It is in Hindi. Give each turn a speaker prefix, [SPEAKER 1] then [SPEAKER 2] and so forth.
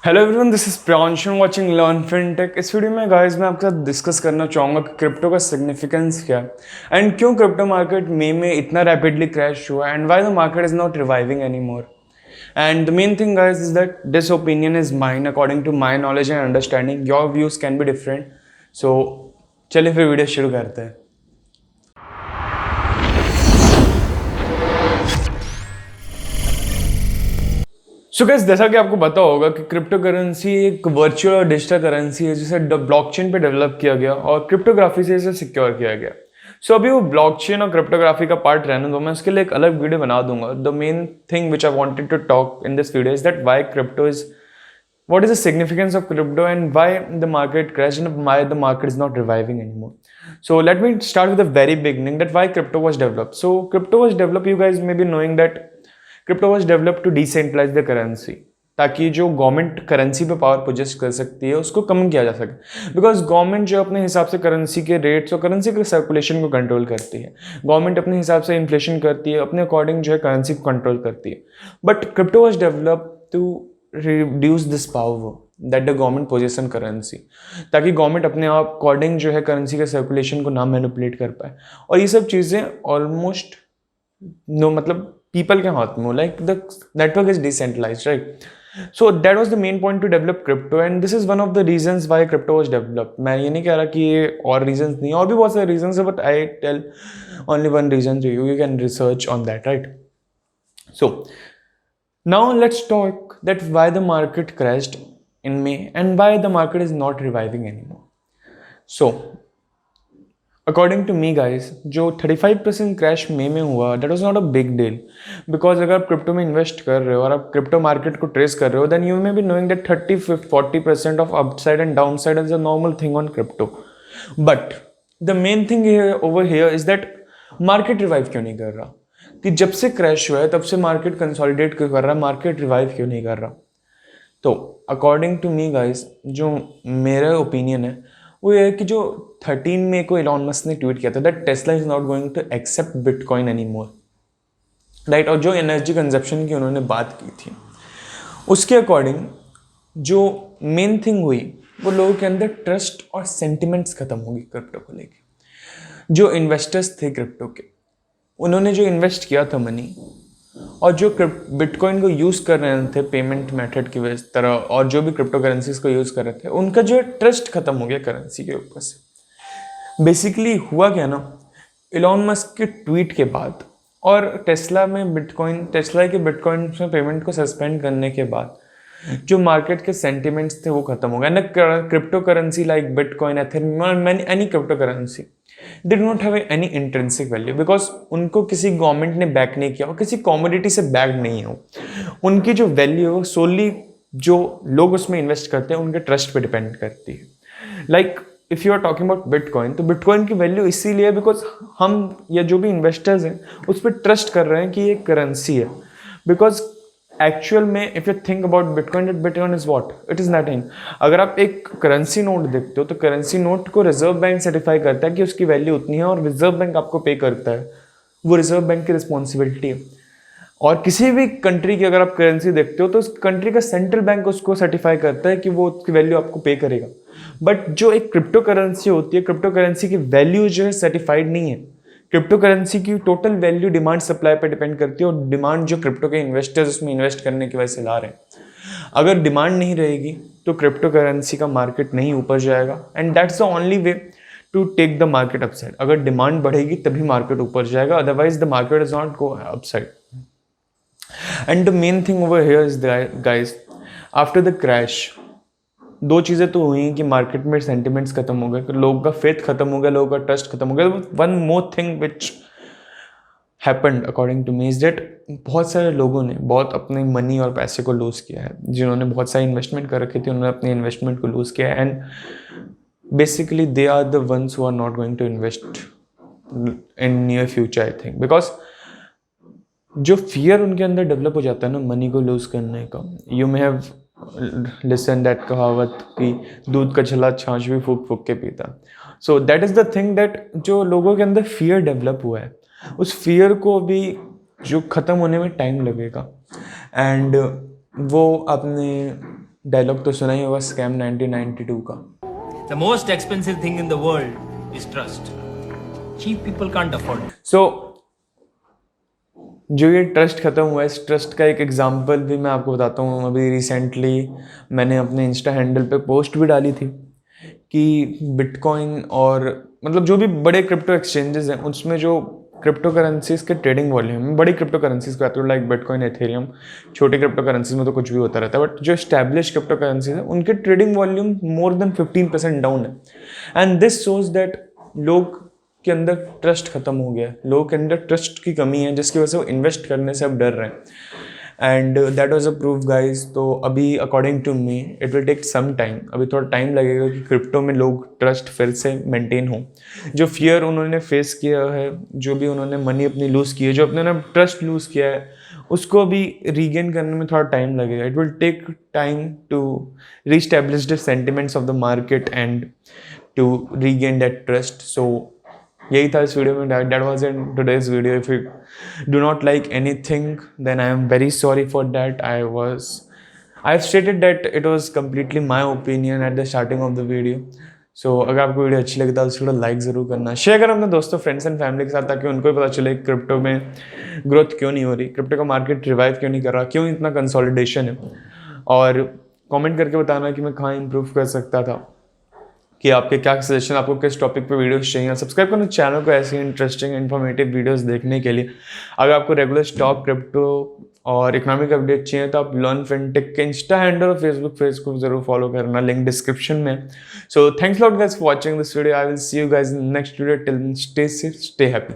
[SPEAKER 1] Hello everyone, this is Pranshu watching LearnFinTech. इस वीडियो में गाइस मैं आपके साथ डिस्कस करना चाहूँगा कि क्रिप्टो का सिग्निफिकेंस क्या है एंड क्यों क्रिप्टो मार्केट मई में इतना रैपिडली क्रैश हुआ and why the market is not reviving any more. And the main thing guys is that this opinion is mine according to my knowledge and understanding. Your views can be different. So चलिए फिर वीडियो शुरू करते हैं। सो गाइस, जैसा कि आपको पता होगा कि क्रिप्टो करेंसी एक वर्चुअल और डिजिटल करेंसी है जिसे ब्लॉकचेन पे डेवलप किया गया और क्रिप्टोग्राफी से इसे सिक्योर किया गया। सो अभी वो ब्लॉकचेन और क्रिप्टोग्राफी का पार्ट रहने दो, मैं उसके लिए एक अलग वीडियो बना दूंगा। The main thing which I wanted to talk in this video is that why crypto is what is the significance of crypto and why the market crashed and why the market is not reviving anymore. So let me start with the very beginning, that why crypto was developed. So crypto was developed, you guys may be knowing that crypto was developed to decentralize the currency, ताकि जो गवर्नमेंट करेंसी पे पावर पोजेस कर सकती है उसको कम किया जा सके। बिकॉज गवर्नमेंट जो अपने हिसाब से करेंसी के रेट्स और करेंसी के सर्कुलेशन को कंट्रोल करती है, गवर्नमेंट अपने हिसाब से इन्फ्लेशन करती है, अपने अकॉर्डिंग जो है करेंसी को कंट्रोल करती है। But crypto was develop to reduce this power that the government possession currency, ताकि गवर्नमेंट अपने आप अकॉर्डिंग जो है करेंसी के सर्कुलेशन को ना मैनिपुलेट कर पाए। और ये सब चीज़ें ऑलमोस्ट मतलब पीपल के हाथ में हो, like the network is decentralised, right? So that was the main point to develop crypto and this is one of the reasons why crypto was developed. मैं ये नहीं कह रहा कि ये और रीजंस नहीं, और भी बहुत सारे रीजंस है, but I tell only one reason to you, you can research on that, right? So now let's talk that why the market crashed in May and why the market is not reviving anymore. So according to me guys, जो 35% क्रैश मे में हुआ, that was not a big deal, because अगर आप क्रिप्टो में इन्वेस्ट कर रहे हो और आप क्रिप्टो मार्केट को ट्रेस कर रहे हो, then you may be knowing that 30-40% of upside and downside is a normal thing on crypto. But the main thing here over here is that market revive क्यों नहीं कर रहा, कि जब से क्रैश हुआ है तब से मार्केट कंसोलिडेट क्यों कर रहा है, मार्केट रिवाइव क्यों नहीं कर रहा? तो अकॉर्डिंग टू मी गाइस, जो मेरा ओपिनियन है वो ये है कि जो 13 मई को इलॉन मस्क ने ट्वीट किया था that Tesla is not going to accept bitcoin any more, right? और जो एनर्जी कंजप्शन की उन्होंने बात की थी उसके अकॉर्डिंग जो मेन थिंग हुई वो लोगों के अंदर ट्रस्ट और सेंटिमेंट्स खत्म होगी क्रिप्टो को लेके। जो इन्वेस्टर्स थे क्रिप्टो के, उन्होंने जो इन्वेस्ट किया था मनी और जो बिटकॉइन को यूज़ कर रहे थे पेमेंट मेथड की तरह, और जो भी क्रिप्टो करेंसीज को यूज़ कर रहे थे, उनका जो ट्रस्ट खत्म हो गया करेंसी के ऊपर से। बेसिकली हुआ क्या ना, इलॉन मस्क के ट्वीट के बाद और टेस्ला के बिटकॉइन में पेमेंट को सस्पेंड करने के बाद जो मार्केट के सेंटिमेंट्स थे वो खत्म हो गए। ना crypto currency like bitcoin, Ethereum, any crypto currency they do not have any intrinsic value, because उनको किसी गवर्नमेंट ने बैक नहीं किया और किसी कॉमोडिटी से बैक नहीं हो। उनकी जो वैल्यू है सोली जो लोग उसमें इन्वेस्ट करते हैं उनके ट्रस्ट पे डिपेंड करती है। Like if you are talking about bitcoin, तो बिटकॉइन की वैल्यू इसीलिए बिकॉज हम या जो भी इन्वेस्टर्स हैं उस पर ट्रस्ट कर रहे हैं कि ये करेंसी है। बिकॉज एक्चुअल में if you think about bitcoin is what it is nothing. अगर आप एक करेंसी नोट देखते हो तो करेंसी नोट को रिजर्व बैंक सर्टिफाई करता है कि उसकी वैल्यू उतनी है और रिजर्व बैंक आपको पे करता है, वो रिजर्व बैंक की रिस्पॉन्सिबिलिटी है। और किसी भी कंट्री की अगर आप करेंसी देखते हो तो उस कंट्री का सेंट्रल बैंक उसको सर्टिफाई करता है कि वो उसकी वैल्यू आपको पे करेगा। बट जो एक क्रिप्टो करेंसी होती है, क्रिप्टो करेंसी की वैल्यू जो है सर्टिफाइड नहीं है। क्रिप्टो करेंसी की टोटल वैल्यू डिमांड सप्लाई पर डिपेंड करती है, और डिमांड जो क्रिप्टो के इन्वेस्टर्स उसमें इन्वेस्ट करने की वजह से ला रहे हैं। अगर डिमांड नहीं रहेगी तो क्रिप्टो करेंसी का मार्केट नहीं ऊपर जाएगा, and that's the only way to take the market upside. अगर डिमांड बढ़ेगी तभी मार्केट ऊपर जाएगा, otherwise the market is not go upside. And the main thing over here is guys, after the crash दो चीज़ें तो हुई कि मार्केट में सेंटिमेंट्स खत्म हो गए, लोगों का फेथ खत्म हो गया, लोगों का ट्रस्ट खत्म हो गया। One more thing which happened according to me is that बहुत सारे लोगों ने बहुत अपने मनी और पैसे को लूज़ किया है। जिन्होंने बहुत सारी इन्वेस्टमेंट कर रखी थी उन्होंने अपनी इन्वेस्टमेंट को लूज़ किया है, and basically they are the ones who are not going to invest in near future, I think. Because जो फियर उनके अंदर डेवलप हो जाता है ना मनी को लूज़ करने का, you may have listen that कहावत कि दूध का छला छाछ भी फूक फूक के पीता। So that is the thing that जो लोगों के अंदर फियर डेवलप हुआ है, उस फियर को भी जो ख़त्म होने में टाइम लगेगा, एंड वो अपने डायलॉग तो सुना ही होगा स्कैम 1992 का।
[SPEAKER 2] The most expensive thing in the world is trust. Cheap people can't afford it.
[SPEAKER 1] सो जो ये ट्रस्ट ख़त्म हुआ है, इस ट्रस्ट का एक एग्जांपल भी मैं आपको बताता हूँ। अभी रिसेंटली मैंने अपने इंस्टा हैंडल पे पोस्ट भी डाली थी कि बिटकॉइन और मतलब जो भी बड़े क्रिप्टो एक्सचेंजेस हैं उसमें जो क्रिप्टो करेंसीज के ट्रेडिंग वॉल्यूम, बड़ी क्रिप्टो करेंसीज को आते हैं लाइक बिटकॉइन, एथेरियम, छोटे क्रिप्टो करेंसीज में तो कुछ भी होता रहता है, बट जो स्टैब्लिश क्रिप्टो करेंसीज हैं उनके trading volume more than 15% down है। एंड दिस शोज दैट लोग के अंदर ट्रस्ट खत्म हो गया है, लोगों के अंदर ट्रस्ट की कमी है, जिसकी वजह से वो इन्वेस्ट करने से अब डर रहे हैं। And that was a proof guys. तो अभी according to me it will take some time, अभी थोड़ा टाइम लगेगा कि क्रिप्टो में लोग ट्रस्ट फिर से मेंटेन हो। जो फियर उन्होंने फेस किया है, जो भी उन्होंने मनी अपनी लूज़ की है, जो अपने ना ट्रस्ट लूज़ किया है, उसको भी रीगेन करने में थोड़ा टाइम लगेगा। It will take time to reestablish the sentiments of the market and to regain that trust. So यही था इस वीडियो में, that was in today's video. If you do not like anything then I am very sorry for that. I have stated that it was completely my opinion at the starting of the video. So अगर आपको वीडियो अच्छी लगी तो उसको लाइक ज़रूर करना, शेयर करें अपने दोस्तों, फ्रेंड्स एंड फैमिली के साथ, ताकि उनको भी पता चले क्रिप्टो में ग्रोथ क्यों नहीं हो रही, क्रिप्टो का मार्केट रिवाइव क्यों नहीं कर रहा, क्यों इतना कंसोलिडेशन है। और कमेंट करके बताना कि मैं कहाँ इंप्रूव कर सकता था, कि आपके क्या सजेशन, आपको किस टॉपिक पे वीडियोस चाहिए। सब्सक्राइब करना चैनल को ऐसी इंटरेस्टिंग इन्फॉर्मेटिव वीडियोस देखने के लिए। अगर आपको रेगुलर स्टॉक, क्रिप्टो और इकोनॉमिक अपडेट चाहिए तो आप लर्न फिनटेक के इंस्टा हैंडल और फेसबुक पेज को जरूर फॉलो करना, लिंक डिस्क्रिप्शन में। So thanks lot guys for watching this video. I will see you guys in next video. Till then stay safe, stay happy.